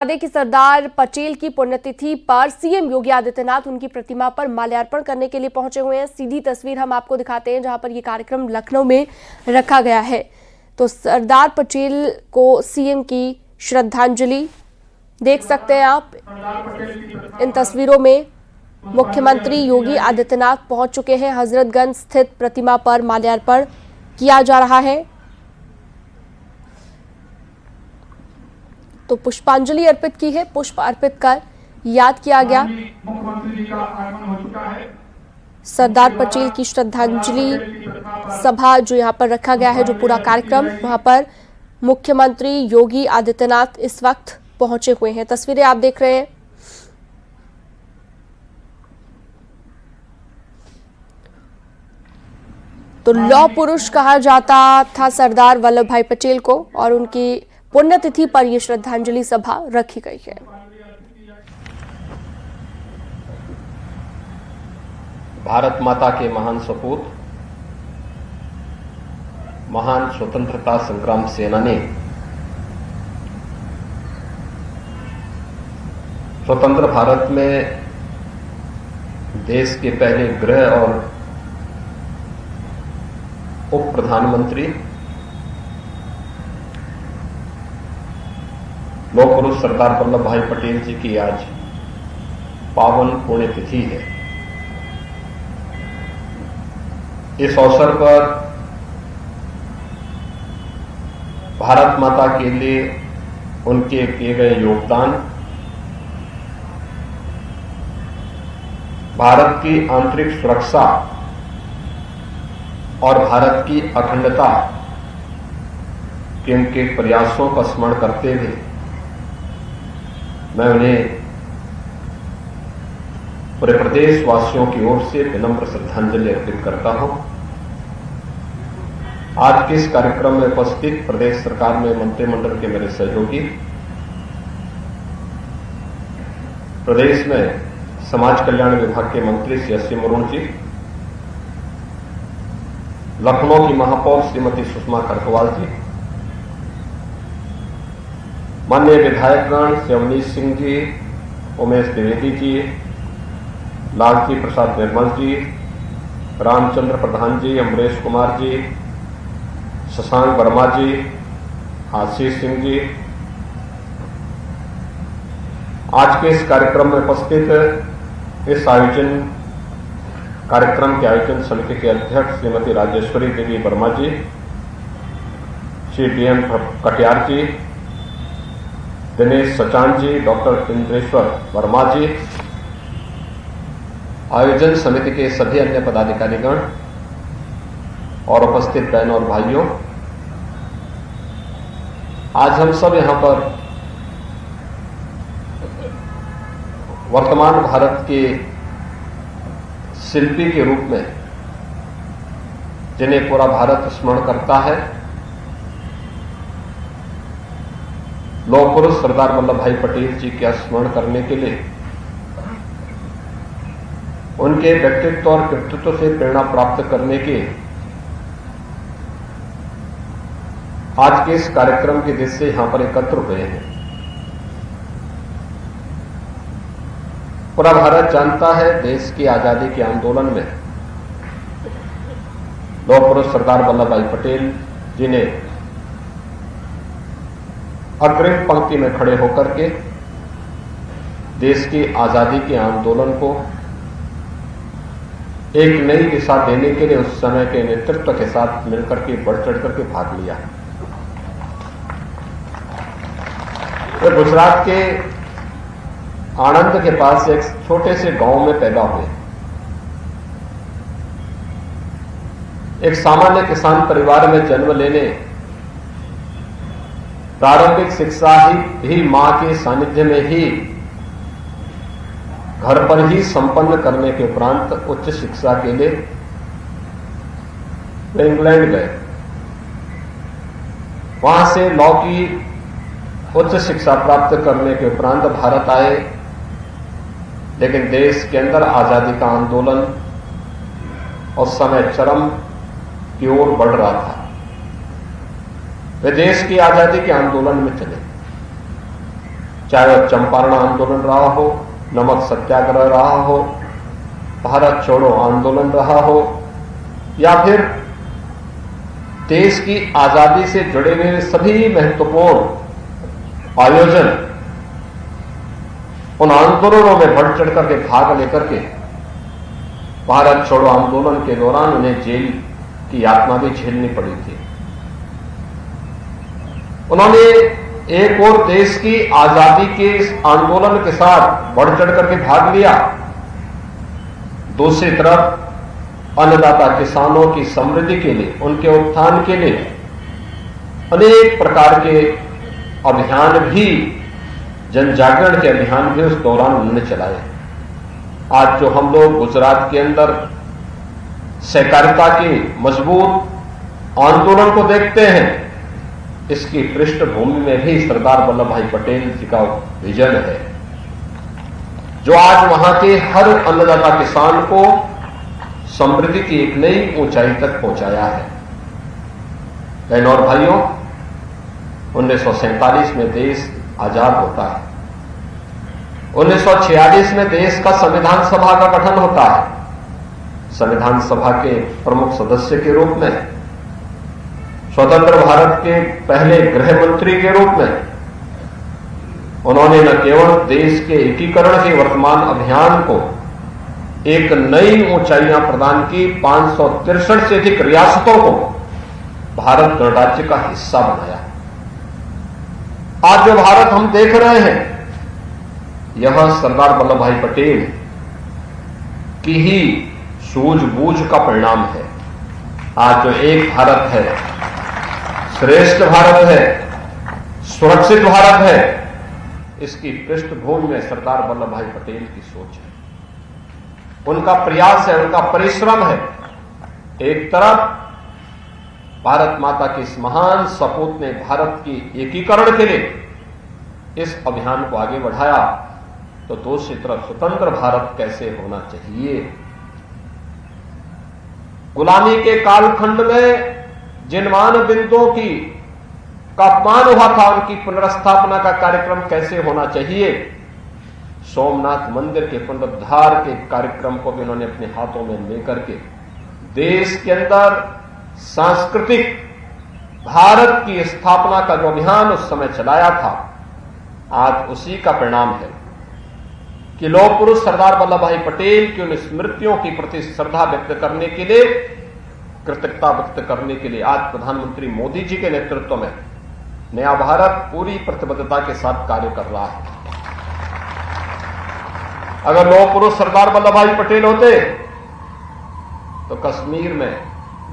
बता दें कि सरदार पटेल की पुण्यतिथि पर सीएम योगी आदित्यनाथ उनकी प्रतिमा पर माल्यार्पण करने के लिए पहुंचे हुए हैं। सीधी तस्वीर हम आपको दिखाते हैं जहां पर यह कार्यक्रम लखनऊ में रखा गया है। तो सरदार पटेल को सीएम की श्रद्धांजलि देख सकते हैं आप इन तस्वीरों में। मुख्यमंत्री योगी आदित्यनाथ पहुंच चुके हैं। हजरतगंज स्थित प्रतिमा पर माल्यार्पण किया जा रहा है। तो पुष्पांजलि अर्पित की है। पुष्प अर्पित कर याद किया गया सरदार पटेल की श्रद्धांजलि सभा जो यहां पर रखा गया है, जो पूरा कार्यक्रम, वहां पर मुख्यमंत्री योगी आदित्यनाथ इस वक्त पहुंचे हुए हैं। तस्वीरें आप देख रहे हैं। तो लौह पुरुष कहा जाता था सरदार वल्लभ भाई पटेल को और उनकी पुण्यतिथि पर यह श्रद्धांजलि सभा रखी गई है। भारत माता के महान सपूत, महान स्वतंत्रता संग्राम सेनानी, स्वतंत्र भारत में देश के पहले गृह और उप प्रधानमंत्री, लौह पुरुष सरदार वल्लभ भाई पटेल जी की आज पावन पुण्यतिथि है। इस अवसर पर भारत माता के लिए उनके किए गए योगदान, भारत की आंतरिक सुरक्षा और भारत की अखंडता के उनके प्रयासों का स्मरण करते हुए मैं उन्हें पूरे प्रदेश वासियों की ओर से विनम्र श्रद्धांजलि अर्पित करता हूं। आज के इस कार्यक्रम में उपस्थित प्रदेश सरकार में मंत्रिमंडल के मेरे सहयोगी, प्रदेश में समाज कल्याण विभाग के मंत्री श्री एस.सी. मुरुम जी, लखनऊ की महापौर श्रीमती सुषमा खरकवाल जी, माननीय विधायकगण श्री अवनीश सिंह जी, उमेश द्विवेदी जी, लालजी प्रसाद निर्मल जी, रामचंद्र प्रधान जी, अमरेश कुमार जी, शशांक वर्मा जी, आशीष सिंह जी, आज के इस कार्यक्रम में उपस्थित इस कार्यक्रम के आयोजन समिति के अध्यक्ष श्रीमती राजेश्वरी देवी वर्मा जी, श्री डी.एम. कटियार जी, दिनेश सचान जी, डॉक्टर इंद्रेश्वर वर्मा जी, आयोजन समिति के सभी अन्य पदाधिकारीगण और उपस्थित बहनों और भाइयों, आज हम सब यहां पर वर्तमान भारत के शिल्पी के रूप में, जिन्हें पूरा भारत स्मरण करता है, लौह पुरुष सरदार वल्लभ भाई पटेल जी का स्मरण करने के लिए, उनके व्यक्तित्व और कृतित्व से प्रेरणा प्राप्त करने के आज के इस कार्यक्रम के दृश्य से यहां पर एकत्र हुए हैं। पूरा भारत जानता है देश की आजादी के आंदोलन में लौह पुरुष सरदार वल्लभ भाई पटेल जी ने अग्रिम पंक्ति में खड़े होकर के देश की आजादी के आंदोलन को एक नई दिशा देने के लिए उस समय के नेतृत्व के साथ मिलकर के बढ़ चढ़ करके भाग लिया। वे गुजरात के आणंद के पास एक छोटे से गांव में पैदा हुए। एक सामान्य किसान परिवार में जन्म लेने, प्रारंभिक शिक्षा ही मां के सानिध्य में ही घर पर ही संपन्न करने के उपरांत उच्च शिक्षा के लिए वे इंग्लैंड गए। वहां से लॉ की उच्च शिक्षा प्राप्त करने के उपरांत भारत आए, लेकिन देश के अंदर आजादी का आंदोलन उस समय चरम की ओर बढ़ रहा था। वे देश की आजादी के आंदोलन में चले। चाहे वह चंपारण आंदोलन रहा हो, नमक सत्याग्रह रहा हो, भारत छोड़ो आंदोलन रहा हो, या फिर देश की आजादी से जुड़े हुए सभी महत्वपूर्ण आयोजन, उन आंदोलनों में बढ़ चढ़ करके भाग लेकर के भारत छोड़ो आंदोलन के दौरान उन्हें जेल की यातना भी झेलनी पड़ी थी। उन्होंने एक और देश की आजादी के इस आंदोलन के साथ बढ़ चढ़ करके भाग लिया, दूसरी तरफ अन्नदाता किसानों की समृद्धि के लिए, उनके उत्थान के लिए अनेक प्रकार के अभियान भी, जन जागरण के अभियान भी उस दौरान उन्होंने चलाए। आज जो हम लोग गुजरात के अंदर सहकारिता के मजबूत आंदोलन को देखते हैं, इसकी पृष्ठभूमि में भी सरदार वल्लभ भाई पटेल जी का विजन है, जो आज वहां के हर अन्नदाता किसान को समृद्धि की एक नई ऊंचाई तक पहुंचाया है। बहनों और भाइयों, 1947 में देश आजाद होता है, 1946 में देश का संविधान सभा का गठन होता है। संविधान सभा के प्रमुख सदस्य के रूप में, स्वतंत्र भारत के पहले गृह मंत्री के रूप में उन्होंने न केवल देश के एकीकरण के वर्तमान अभियान को एक नई ऊंचाइयां प्रदान की, 563 से अधिक रियासतों को भारत गणराज्य का हिस्सा बनाया। आज जो भारत हम देख रहे हैं, यह सरदार वल्लभ भाई पटेल की ही सूझबूझ का परिणाम है। आज जो एक भारत है, श्रेष्ठ भारत है, सुरक्षित भारत है, इसकी पृष्ठभूमि में सरदार वल्लभ भाई पटेल की सोच है, उनका प्रयास है, उनका परिश्रम है। एक तरफ भारत माता की इस महान सपूत ने भारत की एकीकरण के लिए इस अभियान को आगे बढ़ाया, तो दूसरी तरफ स्वतंत्र भारत कैसे होना चाहिए। गुलामी के कालखंड में जिन मान बिंदुओं का अपमान हुआ था, उनकी पुनर्स्थापना का कार्यक्रम कैसे होना चाहिए। सोमनाथ मंदिर के पुनरुद्धार के कार्यक्रम को भी उन्होंने अपने हाथों में लेकर के देश के अंदर सांस्कृतिक भारत की स्थापना का जो अभियान उस समय चलाया था, आज उसी का परिणाम है कि लौह पुरुष सरदार वल्लभ भाई पटेल की उन स्मृतियों के प्रति श्रद्धा व्यक्त करने के लिए, कृतज्ञता व्यक्त करने के लिए आज प्रधानमंत्री मोदी जी के नेतृत्व में नया भारत पूरी प्रतिबद्धता के साथ कार्य कर रहा है। अगर लौह पुरुष सरदार वल्लभ भाई पटेल होते तो कश्मीर में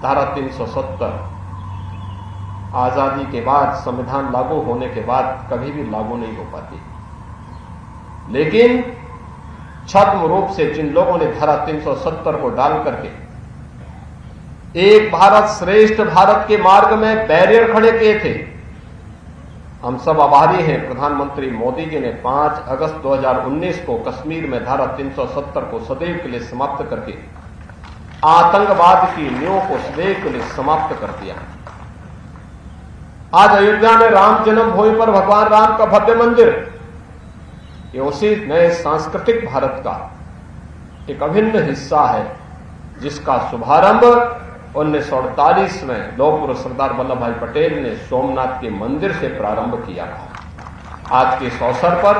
धारा 370 आजादी के बाद, संविधान लागू होने के बाद कभी भी लागू नहीं हो पाती। लेकिन छद्म रूप से जिन लोगों ने धारा 370 को डाल करके एक भारत श्रेष्ठ भारत के मार्ग में बैरियर खड़े किए थे, हम सब आभारी हैं। प्रधानमंत्री मोदी जी ने 5 अगस्त 2019 को कश्मीर में धारा 370 को सदैव के लिए समाप्त करके आतंकवाद की नींव को सदैव के लिए समाप्त कर दिया। आज अयोध्या में राम जन्मभूमि पर भगवान राम का भव्य मंदिर, ये उसी नए सांस्कृतिक भारत का एक अभिन्न हिस्सा है, जिसका शुभारंभ 1948 में लौह पुरुष सरदार वल्लभ भाई पटेल ने सोमनाथ के मंदिर से प्रारंभ किया था। आज के इस अवसर पर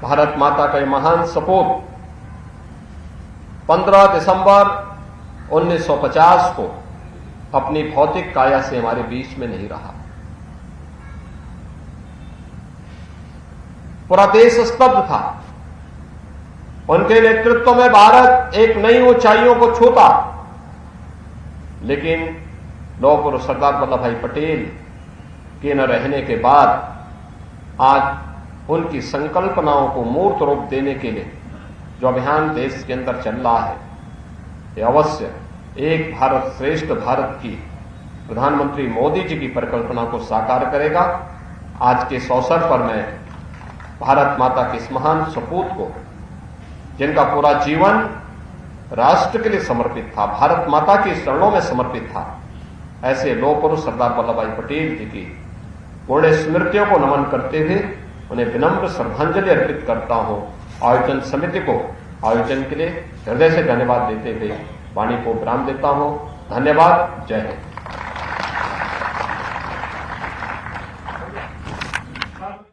भारत माता का यह महान सपूत 15 दिसंबर 1950 को अपनी भौतिक काया से हमारे बीच में नहीं रहा। पूरा देश स्तब्ध था। उनके नेतृत्व में भारत एक नई ऊंचाइयों को छूता, लेकिन लौह पुरुष सरदार वल्लभ भाई पटेल के न रहने के बाद आज उनकी संकल्पनाओं को मूर्त रूप देने के लिए जो अभियान देश के अंदर चल रहा है, ये अवश्य एक भारत श्रेष्ठ भारत की प्रधानमंत्री मोदी जी की परिकल्पना को साकार करेगा। आज के इस अवसर पर मैं भारत माता के इस महान सपूत को, जिनका पूरा जीवन राष्ट्र के लिए समर्पित था, भारत माता के चरणों में समर्पित था, ऐसे लौह पुरुष सरदार वल्लभ भाई पटेल जी की पुण्य स्मृतियों को नमन करते हुए उन्हें विनम्र श्रद्धांजलि अर्पित करता हूं। आयोजन समिति को आयोजन के लिए हृदय से धन्यवाद देते हुए वाणी को विराम देता हूं। धन्यवाद। जय हिंद।